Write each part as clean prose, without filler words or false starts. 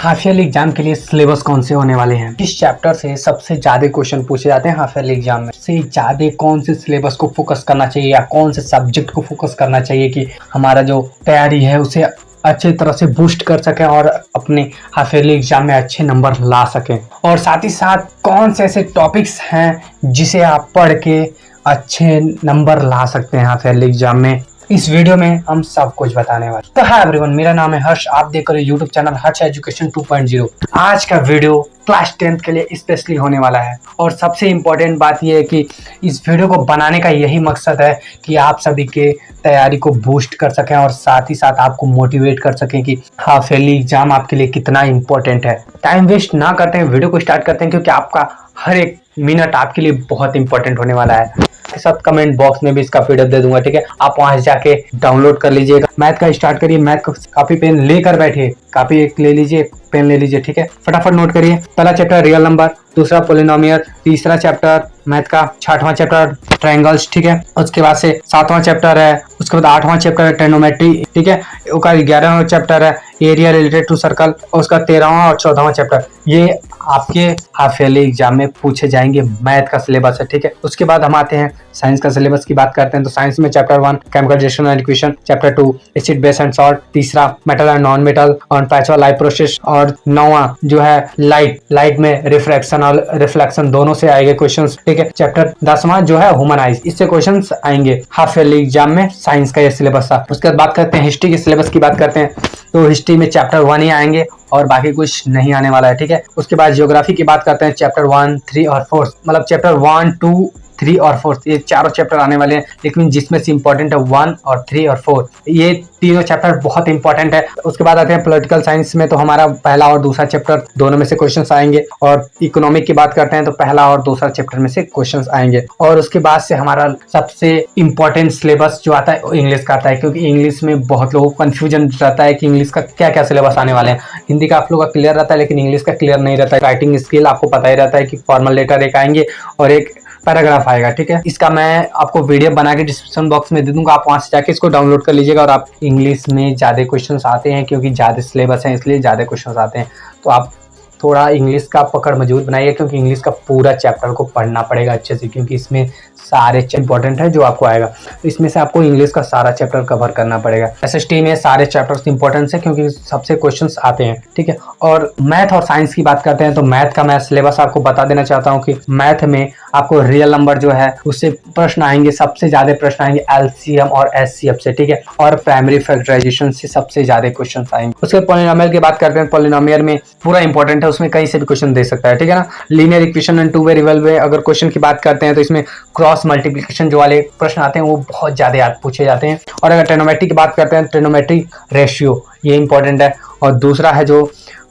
Half yearly exam के लिए syllabus कौन से होने वाले हैं, किस चैप्टर से सबसे ज्यादा क्वेश्चन पूछे जाते हैं हाफ ईयरली एग्जाम में, से ज्यादा कौन से सिलेबस को फोकस करना चाहिए या कौन से सब्जेक्ट को फोकस करना चाहिए कि हमारा जो तैयारी है उसे अच्छी तरह से बूस्ट कर सकें और अपने हाफ ईयरली एग्जाम में अच्छे नंबर ला सकें। और साथ ही साथ कौन से ऐसे टॉपिक्स हैं जिसे आप पढ़ के अच्छे नंबर ला सकते हैं हाफ ईयरली एग्जाम में, इस वीडियो में हम सब कुछ बताने वाले। तो हाय एवरीवन, मेरा नाम है हर्ष, आप देख रहे हो यूट्यूब चैनल हर्ष एजुकेशन 2.0। आज का वीडियो क्लास 10th के लिए स्पेशली होने वाला है और सबसे इम्पोर्टेंट बात यह है कि इस वीडियो को बनाने का यही मकसद है कि आप सभी के तैयारी को बूस्ट कर सकें और साथ ही साथ आपको मोटिवेट कर सकें कि हाफ ईयरली एग्जाम आपके लिए कितना इंपॉर्टेंट है। टाइम वेस्ट ना करते हैं, वीडियो को स्टार्ट करते हैं क्योंकि आपका हर एक मिनट आपके लिए बहुत इंपॉर्टेंट होने वाला है। के साथ कमेंट बॉक्स में भी इसका पीडीएफ दे दूंगा, ठीक है, आप वहां जाके डाउनलोड कर लीजिएगा। मैथ का स्टार्ट करिए, मैथ का कॉपी पेन लेकर बैठिए, कॉपी एक ले लीजिए, पेन ले लीजिए, ठीक है, फटाफट नोट करिए। पहला चैप्टर रियल नंबर, दूसरा पॉलिनोमियल, तीसरा चैप्टर मैथ का, छठवां चैप्टर ट्रायंगल्स, ठीक है, उसके बाद से सातवां चैप्टर है, उसके बाद आठवां चैप्टर है ट्रिग्नोमेट्री, ठीक है, उसका 11वां चैप्टर है एरिया रिलेटेड टू सर्कल, और उसका 13वां और 14वां चैप्टर ये आपके हाफ ईयरली एग्जाम में पूछे जाएंगे। मैथ का सिलेबस है, ठीक है। उसके बाद हम आते हैं साइंस का सिलेबस की बात करते हैं। तो साइंस में chapter 1 chemical reaction and equation, chapter 2 acid base and salt, तीसरा मेटल एंड नॉन मेटल और पैचवा लाइट प्रोसेस, और 9वां जो है लाइट में रिफ्रैक्शन और रिफ्लेक्शन दोनों से आएंगे क्वेश्चंस, ठीक है। चैप्टर 10वां जो है ह्यूमन आइज, इससे क्वेश्चंस आएंगे हाफ ईयरली एग्जाम में। साइंस का ये सिलेबस था। उसके बाद बात करते हैं हिस्ट्री के सिलेबस की बात करते हैं। तो हिस्ट्री में चैप्टर 1 ही आएंगे और बाकी कुछ नहीं आने वाला है, ठीक है। उसके बाद ज्योग्राफी की बात करते हैं, चैप्टर 1, 3 और 4, मतलब चैप्टर 1, 2, 3 और 4 ये चारों चैप्टर आने वाले हैं, लेकिन जिसमें से इंपॉर्टेंट है 1 और 3 और 4, ये तीनों चैप्टर बहुत इंपॉर्टेंट है। उसके बाद आते हैं पॉलिटिकल साइंस में, तो हमारा पहला और दूसरा चैप्टर दोनों में से क्वेश्चंस आएंगे। और इकोनॉमिक की बात करते हैं तो पहला और दूसरा चैप्टर में से क्वेश्चंस आएंगे। और उसके बाद से हमारा सबसे इंपॉर्टेंट सिलेबस जो आता है वो इंग्लिश का आता है, क्योंकि इंग्लिश में बहुत लोगों को कंफ्यूजन रहता है कि इंग्लिश का क्या क्या सिलेबस आने वाले हैं। हिंदी का आप लोगों का क्लियर रहता है लेकिन इंग्लिश का क्लियर नहीं रहता है। राइटिंग स्किल आपको पता ही रहता है कि फॉर्मल लेटर एक आएंगे और एक पैराग्राफ आएगा, ठीक है। इसका मैं आपको वीडियो बना के डिस्क्रिप्शन बॉक्स में दे दूंगा, आप वहां से जाके इसको डाउनलोड कर लीजिएगा। और आप इंग्लिश में ज्यादा क्वेश्चंस आते हैं क्योंकि ज्यादा सिलेबस है इसलिए ज्यादा क्वेश्चंस आते हैं, तो आप थोड़ा इंग्लिश का पकड़ मजबूत बनाइए क्योंकि इंग्लिश का पूरा चैप्टर को पढ़ना पड़ेगा अच्छे से, क्योंकि इसमें सारे इंपॉर्टेंट है जो आपको आएगा। तो इसमें से आपको इंग्लिश का सारा चैप्टर कवर करना पड़ेगा। एसएसटी में सारे चैप्टर्स इंपॉर्टेंट है क्योंकि सबसे क्वेश्चंस आते हैं, ठीक है। और मैथ और साइंस की बात करते हैं तो मैथ का मैं सिलेबस आपको बता देना चाहता हूँ कि मैथ में आपको रियल नंबर जो है उससे प्रश्न आएंगे, सबसे ज्यादा प्रश्न आएंगे एलसीएम और एचसीएफ से, ठीक है, और प्राइमरी फैक्टराइजेशन से सबसे ज्यादा क्वेश्चन आएंगे। उसके पॉलिनोमियल की बात करते हैं, पॉलिनोमियल में पूरा इंपॉर्टेंट है, उसमें कहीं से भी क्वेश्चन दे सकता है, ठीक है ना। Linear equation and two way real way अगर क्वेश्चन की बात करते हैं तो इसमें क्रॉस मल्टीप्लिकेशन जो वाले प्रश्न आते हैं वो बहुत ज्यादा पूछे जाते हैं। और अगर ट्रिग्नोमेट्री की बात करते हैं, ट्रिग्नोमेट्री रेशियो ये इंपॉर्टेंट है। और दूसरा है जो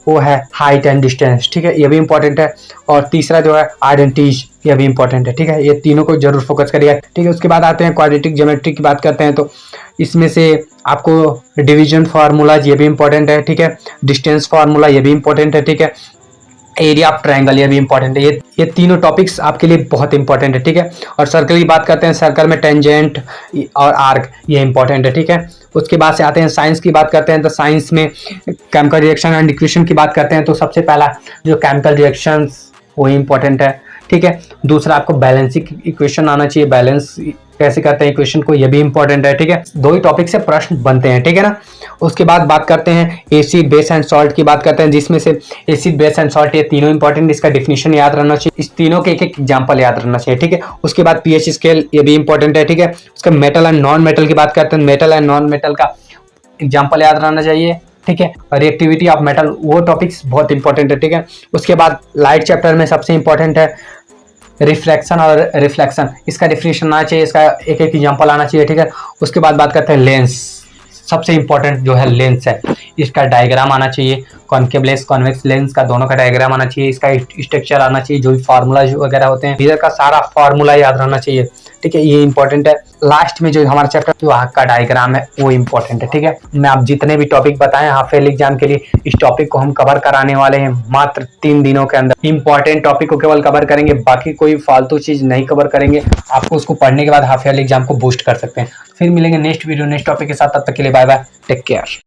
वो है हाइट एंड डिस्टेंस, ठीक है, ये भी इंपॉर्टेंट है। और तीसरा जो है आइडेंटिटीज ये भी इंपॉर्टेंट है, ठीक है, ये तीनों को जरूर फोकस करिएगा, ठीक है। उसके बाद आते हैं क्वाड्रेटिक ज्योमेट्री की बात करते हैं तो इसमें से आपको डिवीजन फार्मूलाज ये भी इंपॉर्टेंट है, ठीक है, डिस्टेंस फार्मूला ये भी इंपॉर्टेंट है, ठीक है, एरिया ऑफ ट्रायंगल ये भी इंपॉर्टेंट है। ये तीनों टॉपिक्स आपके लिए बहुत इंपॉर्टेंट है, ठीक है। और सर्कल की बात करते हैं, सर्कल में टेंजेंट और आर्क ये इंपॉर्टेंट है, ठीक है। उसके बाद से आते हैं साइंस की बात करते हैं तो साइंस में केमिकल रिएक्शन एंड इक्वेशन की बात करते हैं तो सबसे पहला जो केमिकल रिएक्शंस वो इंपॉर्टेंट है, ठीक है। दूसरा आपको बैलेंसिंग इक्वेशन आना चाहिए, बैलेंस कैसे करते हैं इक्वेशन को ये भी इंपॉर्टेंट है, ठीक है। दो ही टॉपिक से प्रश्न बनते हैं, ठीक है ना। उसके बाद बात करते हैं एसिड बेस एंड सॉल्ट की बात करते हैं, जिसमें से एसिड बेस एंड सॉल्ट ये तीनों इंपॉर्टेंट, इसका डेफिनेशन याद रहना चाहिए, इस तीनों के एक एक एग्जांपल याद रहना चाहिए, ठीक है। उसके बाद पीएच स्केल ये भी इंपॉर्टेंट है, ठीक है। उसका मेटल एंड नॉन मेटल की बात करते हैं, मेटल एंड नॉन मेटल का एग्जाम्पल याद रहना चाहिए, ठीक है। रिएक्टिविटी ऑफ मेटल वो टॉपिक्स बहुत इंपॉर्टेंट है, ठीक है। उसके बाद लाइट चैप्टर में सबसे इंपॉर्टेंट है रिफ्रैक्शन और रिफ्लेक्शन, इसका डेफिनेशन आना चाहिए, इसका एक एक एग्जांपल आना चाहिए, ठीक है। उसके बाद बात करते हैं लेंस, सबसे इंपॉर्टेंट जो है लेंस है, इसका डायग्राम आना चाहिए, कॉन्केव लेंस कॉन्वेक्स लेंस का दोनों का डायग्राम आना चाहिए, इसका स्ट्रक्चर आना चाहिए, जो भी फार्मूला वगैरह होते हैं इधर का सारा फार्मूला याद रहना चाहिए, ठीक है, ये इंपॉर्टेंट है। लास्ट में जो हमारा चैप्टर वहाँ का डायग्राम है वो इंपॉर्टेंट है, ठीक है। मैं आप जितने भी टॉपिक बताएं हाफ ईयरली एग्जाम के लिए, इस टॉपिक को हम कवर कराने वाले हैं मात्र 3 दिनों के अंदर। इंपॉर्टेंट टॉपिक को केवल कवर करेंगे, बाकी कोई फालतू चीज नहीं कवर करेंगे। आपको उसको पढ़ने के बाद हाफ ईयरली एग्जाम को बूस्ट कर सकते हैं। फिर मिलेंगे नेक्स्ट वीडियो नेक्स्ट टॉपिक के साथ, तब तक के लिए बाय बाय, टेक केयर।